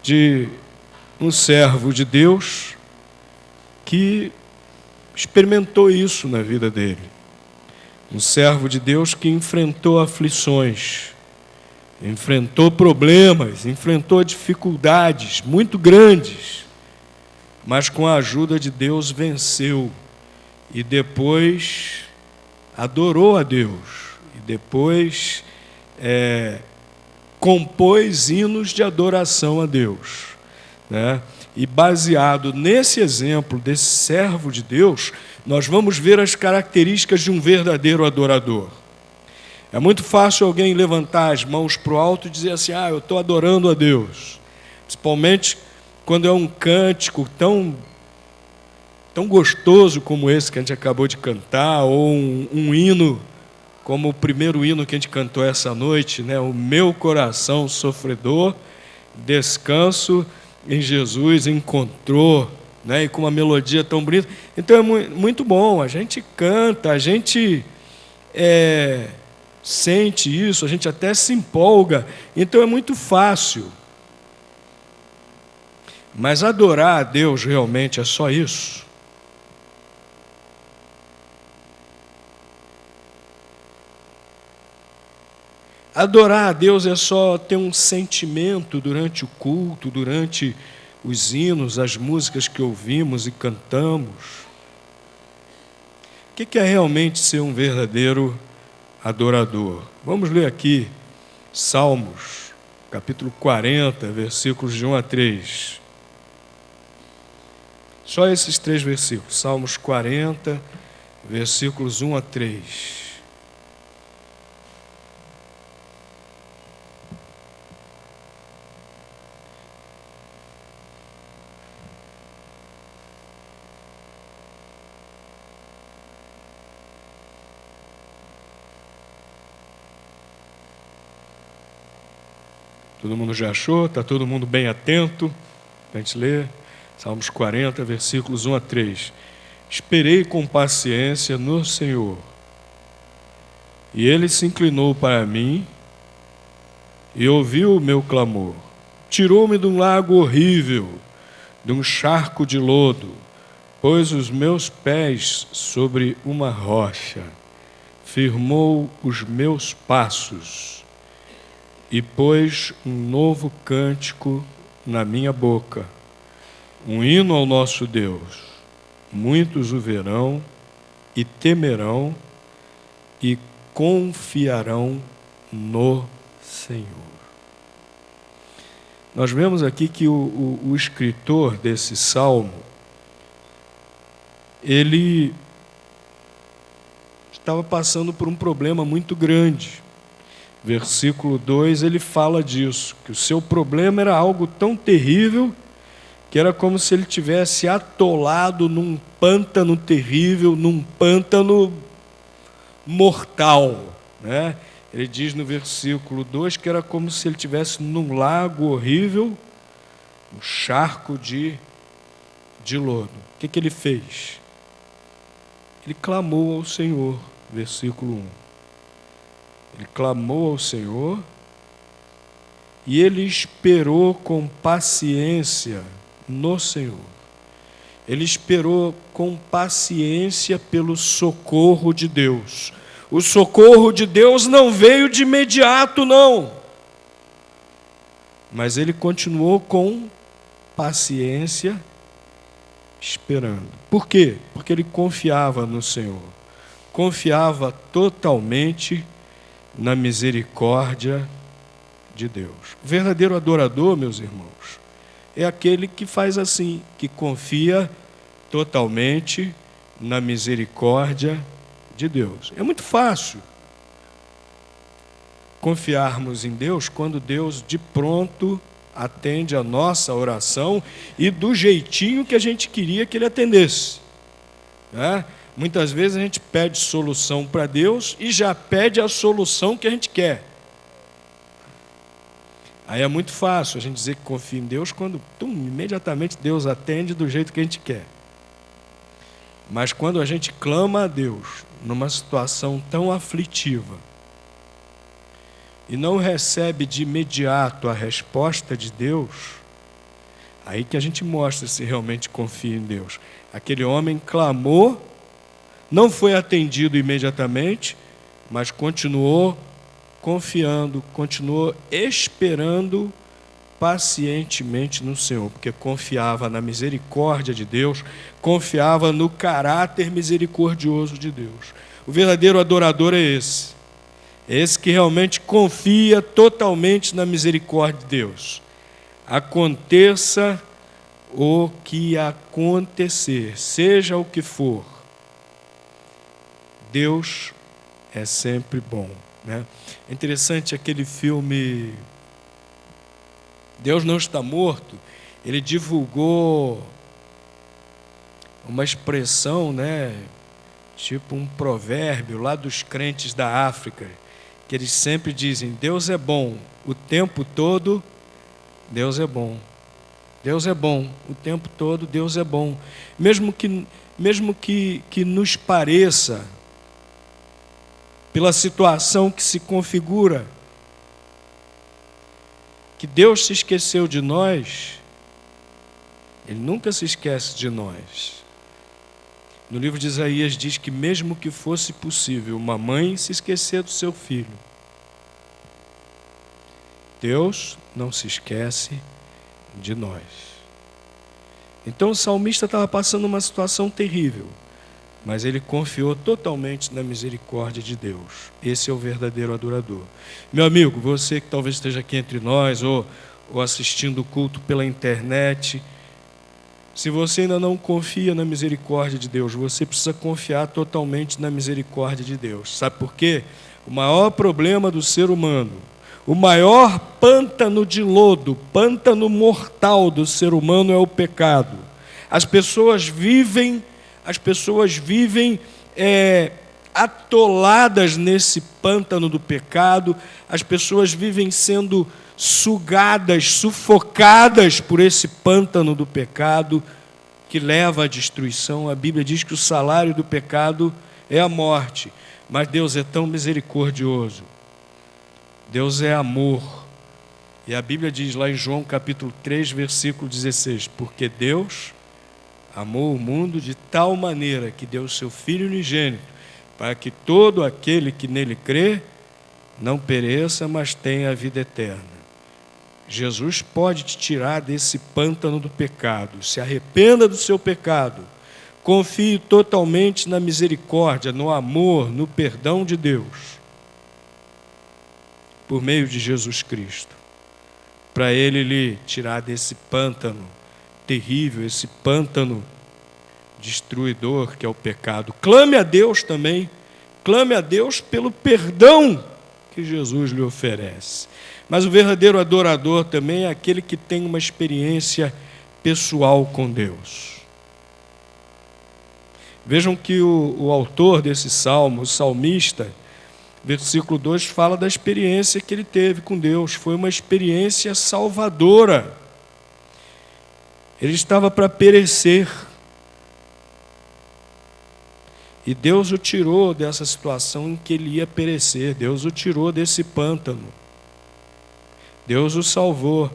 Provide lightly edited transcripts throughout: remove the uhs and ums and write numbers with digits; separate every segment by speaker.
Speaker 1: de um servo de Deus que experimentou isso na vida dele. Um servo de Deus que enfrentou aflições, enfrentou problemas, enfrentou dificuldades muito grandes, mas com a ajuda de Deus venceu e depois adorou a Deus e depois compôs hinos de adoração a Deus, né? E baseado nesse exemplo desse servo de Deus, nós vamos ver as características de um verdadeiro adorador. É muito fácil alguém levantar as mãos para o alto e dizer assim: eu estou adorando a Deus. Principalmente quando é um cântico tão gostoso como esse que a gente acabou de cantar, ou um hino, como o primeiro hino que a gente cantou essa noite, né? O meu coração sofredor, descanso em Jesus encontrou, né? E com uma melodia tão bonita. Então é muito bom, a gente canta, a gente sente isso, a gente até se empolga, então é muito fácil. Mas adorar a Deus realmente é só isso? Adorar a Deus é só ter um sentimento durante o culto, durante os hinos, as músicas que ouvimos e cantamos? O que é realmente ser um verdadeiro adorador? Vamos ler aqui Salmos, capítulo 40, versículos de 1 a 3. Só esses 3 versículos, Salmos 40, versículos 1 a 3. Todo mundo já achou? Está todo mundo bem atento? A gente lê Salmos 40, versículos 1 a 3. Esperei com paciência no Senhor, e Ele se inclinou para mim e ouviu o meu clamor. Tirou-me de um lago horrível, de um charco de lodo, pôs os meus pés sobre uma rocha, firmou os meus passos e pôs um novo cântico na minha boca, um hino ao nosso Deus. Muitos o verão e temerão e confiarão no Senhor. Nós vemos aqui que o escritor desse salmo, ele estava passando por um problema muito grande. Versículo 2, ele fala disso, que o seu problema era algo tão terrível, que era como se ele tivesse atolado num pântano terrível, num pântano mortal, né? Ele diz no versículo 2 que era como se ele estivesse num lago horrível, um charco de lodo. O que ele fez? Ele clamou ao Senhor, versículo 1. Ele clamou ao Senhor e ele esperou com paciência no Senhor. Ele esperou com paciência pelo socorro de Deus. O socorro de Deus não veio de imediato, não. Mas ele continuou com paciência esperando. Por quê? Porque ele confiava no Senhor. Confiava totalmente na misericórdia de Deus. O verdadeiro adorador, meus irmãos, é aquele que faz assim, que confia totalmente na misericórdia de Deus. É muito fácil confiarmos em Deus quando Deus de pronto atende a nossa oração e do jeitinho que a gente queria que Ele atendesse, né? Muitas vezes a gente pede solução para Deus e já pede a solução que a gente quer. Aí é muito fácil a gente dizer que confia em Deus quando imediatamente Deus atende do jeito que a gente quer. Mas quando a gente clama a Deus numa situação tão aflitiva e não recebe de imediato a resposta de Deus, Aí que a gente mostra se realmente confia em Deus. Aquele homem clamou, não foi atendido imediatamente, mas continuou confiando, continuou esperando pacientemente no Senhor, porque confiava na misericórdia de Deus, confiava no caráter misericordioso de Deus. O verdadeiro adorador é esse que realmente confia totalmente na misericórdia de Deus. Aconteça o que acontecer, seja o que for, Deus é sempre bom, né? É interessante aquele filme Deus Não Está Morto. Ele divulgou uma expressão, né, tipo um provérbio lá dos crentes da África, que eles sempre dizem: Deus é bom o tempo todo, Deus é bom. Deus é bom o tempo todo, Deus é bom. Mesmo que nos pareça, pela situação que se configura, que Deus se esqueceu de nós, Ele nunca se esquece de nós. No livro de Isaías diz que mesmo que fosse possível uma mãe se esquecer do seu filho, Deus não se esquece de nós. Então o salmista estava passando uma situação terrível, mas ele confiou totalmente na misericórdia de Deus. Esse é o verdadeiro adorador. Meu amigo, você que talvez esteja aqui entre nós, ou assistindo o culto pela internet, se você ainda não confia na misericórdia de Deus, você precisa confiar totalmente na misericórdia de Deus. Sabe por quê? O maior problema do ser humano, o maior pântano de lodo, pântano mortal do ser humano é o pecado. As pessoas vivem atoladas nesse pântano do pecado, as pessoas vivem sendo sugadas, sufocadas por esse pântano do pecado que leva à destruição. A Bíblia diz que o salário do pecado é a morte, mas Deus é tão misericordioso, Deus é amor, e a Bíblia diz lá em João capítulo 3, versículo 16, porque Deus amou o mundo de tal maneira que deu o seu Filho unigênito, para que todo aquele que nele crê não pereça, mas tenha a vida eterna. Jesus pode te tirar desse pântano do pecado. Se arrependa do seu pecado, confie totalmente na misericórdia, no amor, no perdão de Deus, por meio de Jesus Cristo, para Ele lhe tirar desse pântano terrível, esse pântano destruidor que é o pecado. Clame a Deus também, clame a Deus pelo perdão que Jesus lhe oferece. Mas o verdadeiro adorador também é aquele que tem uma experiência pessoal com Deus. Vejam que o autor desse salmo, o salmista, versículo 2, fala da experiência que ele teve com Deus. Foi uma experiência salvadora. Ele estava para perecer. E Deus o tirou dessa situação em que ele ia perecer. Deus o tirou desse pântano. Deus o salvou.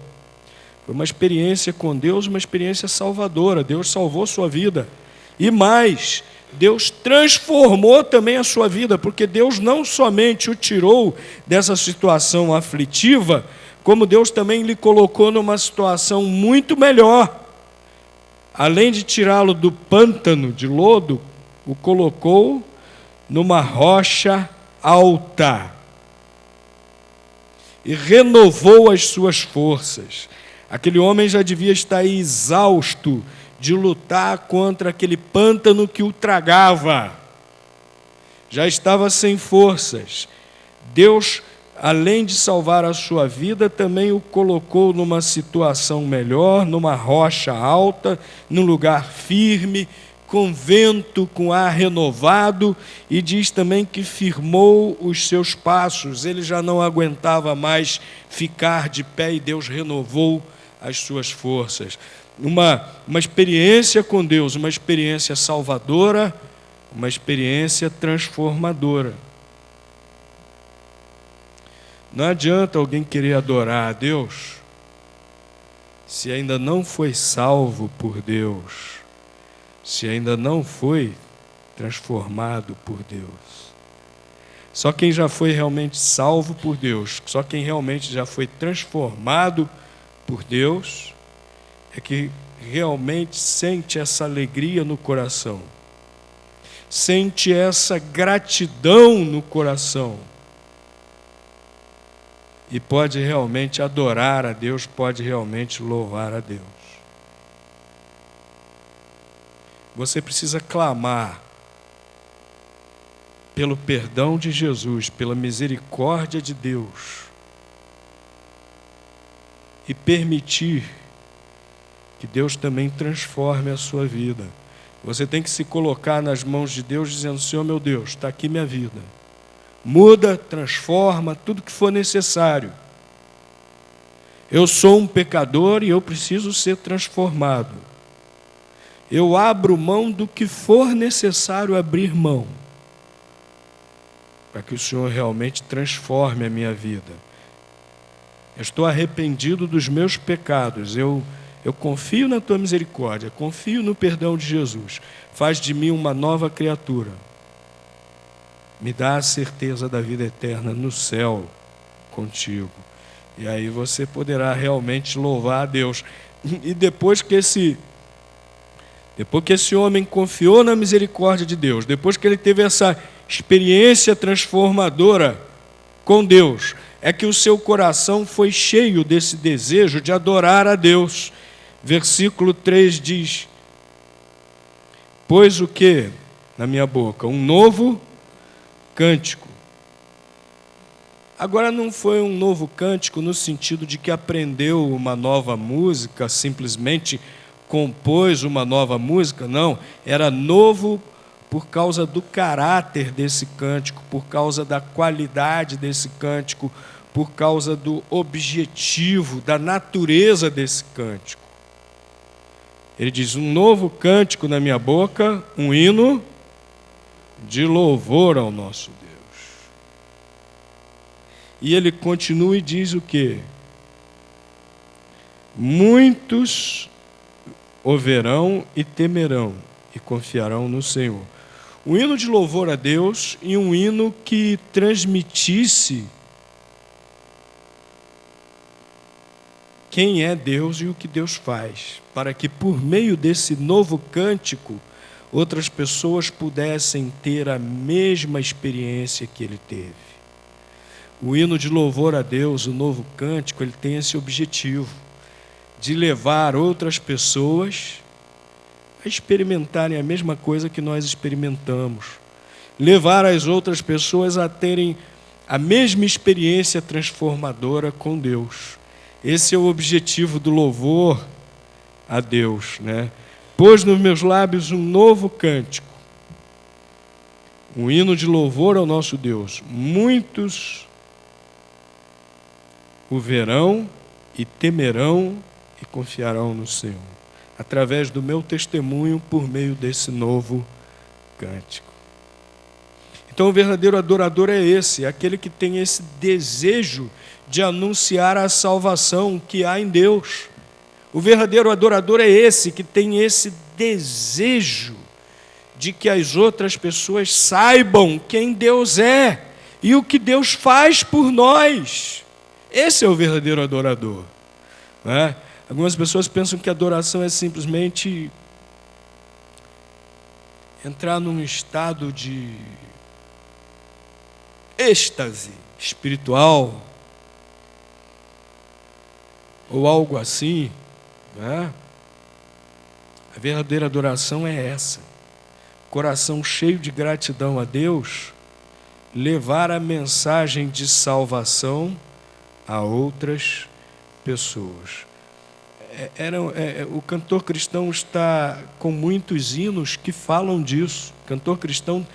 Speaker 1: Foi uma experiência com Deus, uma experiência salvadora. Deus salvou sua vida. E mais, Deus transformou também a sua vida, porque Deus não somente o tirou dessa situação aflitiva, como Deus também lhe colocou numa situação muito melhor. Além de tirá-lo do pântano de lodo, o colocou numa rocha alta e renovou as suas forças. Aquele homem já devia estar exausto de lutar contra aquele pântano que o tragava. Já estava sem forças. Deus, além de salvar a sua vida, também o colocou numa situação melhor, numa rocha alta, num lugar firme, com vento, com ar renovado, e diz também que firmou os seus passos. Ele já não aguentava mais ficar de pé e Deus renovou as suas forças. Uma experiência com Deus, uma experiência salvadora, uma experiência transformadora. Não adianta alguém querer adorar a Deus se ainda não foi salvo por Deus, se ainda não foi transformado por Deus. Só quem já foi realmente salvo por Deus, só quem realmente já foi transformado por Deus, é que realmente sente essa alegria no coração, sente essa gratidão no coração, e pode realmente adorar a Deus, pode realmente louvar a Deus. Você precisa clamar pelo perdão de Jesus, pela misericórdia de Deus, e permitir que Deus também transforme a sua vida. Você tem que se colocar nas mãos de Deus, dizendo: Senhor meu Deus, está aqui minha vida. Muda, transforma, tudo que for necessário. Eu sou um pecador e eu preciso ser transformado. Eu abro mão do que for necessário abrir mão, para que o Senhor realmente transforme a minha vida. Eu estou arrependido dos meus pecados, eu confio na Tua misericórdia, confio no perdão de Jesus. Faz de mim uma nova criatura. Me dá a certeza da vida eterna no céu contigo. E aí você poderá realmente louvar a Deus. E depois que esse homem confiou na misericórdia de Deus, depois que ele teve essa experiência transformadora com Deus, é que o seu coração foi cheio desse desejo de adorar a Deus. Versículo 3 diz: pôs o que na minha boca? Um novo cântico. Agora não foi um novo cântico no sentido de que aprendeu uma nova música, simplesmente compôs uma nova música, não. Era novo por causa do caráter desse cântico, por causa da qualidade desse cântico, por causa do objetivo, da natureza desse cântico. Ele diz: um novo cântico na minha boca, um hino de louvor ao nosso Deus. E ele continua e diz o quê? Muitos o verão e temerão e confiarão no Senhor. Um hino de louvor a Deus e um hino que transmitisse quem é Deus e o que Deus faz, para que por meio desse novo cântico outras pessoas pudessem ter a mesma experiência que ele teve. O hino de louvor a Deus, o novo cântico, ele tem esse objetivo de levar outras pessoas a experimentarem a mesma coisa que nós experimentamos, levar as outras pessoas a terem a mesma experiência transformadora com Deus. Esse é o objetivo do louvor a Deus, né? Pôs nos meus lábios um novo cântico, um hino de louvor ao nosso Deus. Muitos o verão e temerão e confiarão no Senhor, através do meu testemunho por meio desse novo cântico. Então o verdadeiro adorador é esse, é aquele que tem esse desejo de anunciar a salvação que há em Deus. O verdadeiro adorador é esse, que tem esse desejo de que as outras pessoas saibam quem Deus é e o que Deus faz por nós. Esse é o verdadeiro adorador, não é? Algumas pessoas pensam que adoração é simplesmente entrar num estado de êxtase espiritual ou algo assim, né? A verdadeira adoração é essa: coração cheio de gratidão a Deus, levar a mensagem de salvação a outras pessoas. O cantor cristão está com muitos hinos que falam disso. O cantor cristão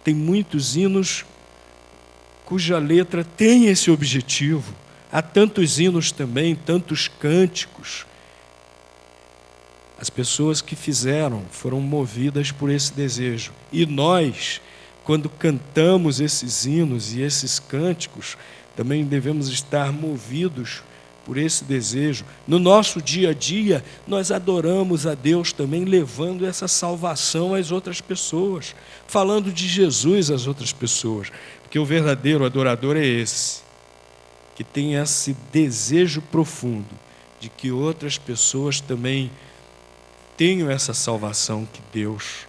Speaker 1: tem muitos hinos cuja letra tem esse objetivo. Há tantos hinos também, tantos cânticos. As pessoas que fizeram foram movidas por esse desejo. E nós, quando cantamos esses hinos e esses cânticos, também devemos estar movidos por esse desejo. No nosso dia a dia, nós adoramos a Deus também, levando essa salvação às outras pessoas, falando de Jesus às outras pessoas, porque o verdadeiro adorador é esse, que tem esse desejo profundo de que outras pessoas também tenham essa salvação que Deus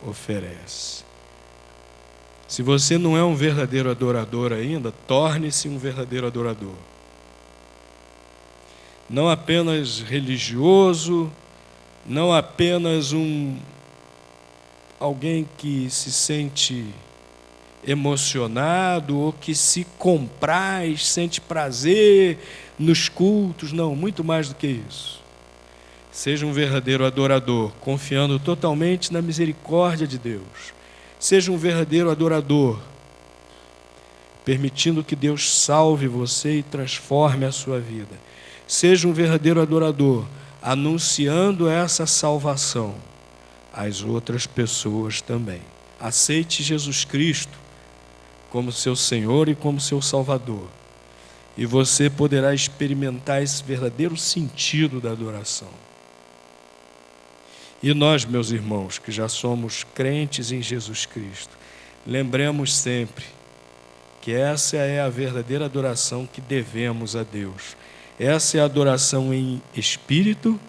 Speaker 1: oferece. Se você não é um verdadeiro adorador ainda, torne-se um verdadeiro adorador. Não apenas religioso, não apenas alguém que se sente emocionado ou que se compraz, sente prazer nos cultos. Não, muito mais do que isso. Seja um verdadeiro adorador, confiando totalmente na misericórdia de Deus. Seja um verdadeiro adorador, permitindo que Deus salve você e transforme a sua vida. Seja um verdadeiro adorador, anunciando essa salvação às outras pessoas também. Aceite Jesus Cristo como seu Senhor e como seu Salvador. E você poderá experimentar esse verdadeiro sentido da adoração. E nós, meus irmãos, que já somos crentes em Jesus Cristo, lembremos sempre que essa é a verdadeira adoração que devemos a Deus. Essa é a adoração em espírito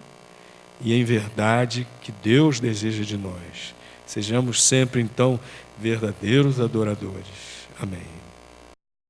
Speaker 1: e em verdade que Deus deseja de nós. Sejamos sempre, então, verdadeiros adoradores. Amém.